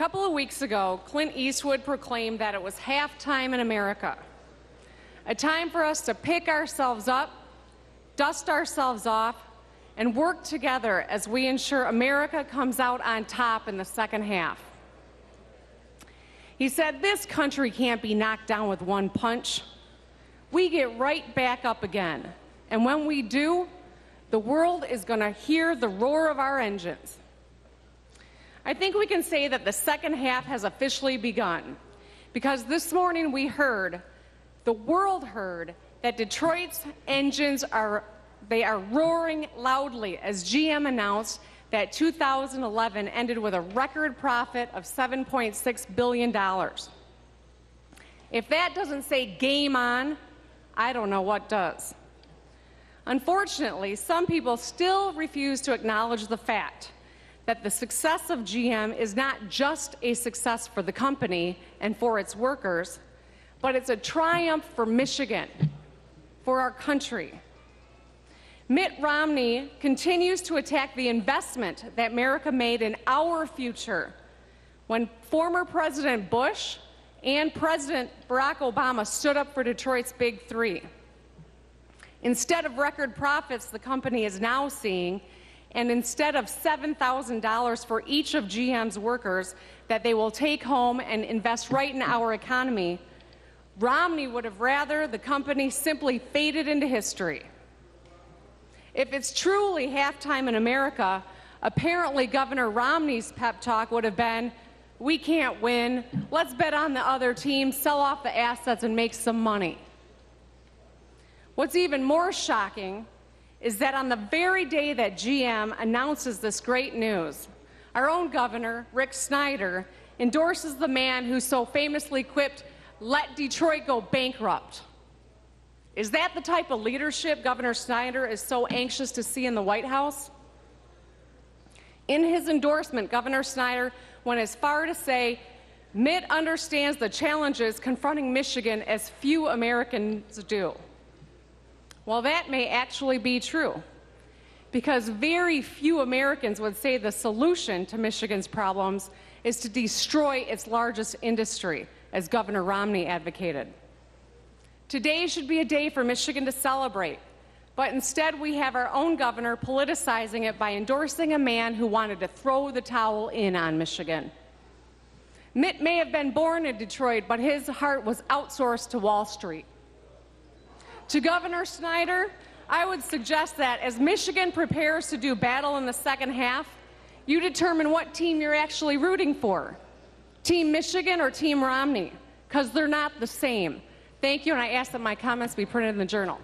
couple of weeks ago, Clint Eastwood proclaimed that it was halftime in America, a time for us to pick ourselves up, dust ourselves off, and work together as we ensure America comes out on top in the second half. He said, "This country can't be knocked down with one punch. We get right back up again, and when we do, the world is going to hear the roar of our engines." I think we can say that the second half has officially begun, because this morning we heard, the world heard, that Detroit's engines are roaring loudly as GM announced that 2011 ended with a record profit of $7.6 billion. If that doesn't say game on, I don't know what does. Unfortunately, some people still refuse to acknowledge the fact that the success of GM is not just a success for the company and for its workers, but it's a triumph for Michigan, for our country. Mitt Romney continues to attack the investment that America made in our future when former President Bush and President Barack Obama stood up for Detroit's Big Three. Instead of record profits the company is now seeing, and instead of $7,000 for each of GM's workers that they will take home and invest right in our economy, Romney would have rather the company simply faded into history. If it's truly halftime in America, apparently Governor Romney's pep talk would have been, "We can't win, let's bet on the other team, sell off the assets and make some money." What's even more shocking is that on the very day that GM announces this great news, our own governor, Rick Snyder, endorses the man who so famously quipped, "Let Detroit go bankrupt." Is that the type of leadership Governor Snyder is so anxious to see in the White House? In his endorsement, Governor Snyder went as far to say, "Mitt understands the challenges confronting Michigan as few Americans do." Well, that may actually be true, because very few Americans would say the solution to Michigan's problems is to destroy its largest industry, as Governor Romney advocated. Today should be a day for Michigan to celebrate, but instead we have our own governor politicizing it by endorsing a man who wanted to throw the towel in on Michigan. Mitt may have been born in Detroit, but his heart was outsourced to Wall Street. To Governor Snyder, I would suggest that as Michigan prepares to do battle in the second half, you determine what team you're actually rooting for, Team Michigan or Team Romney, because they're not the same. Thank you, and I ask that my comments be printed in the Journal.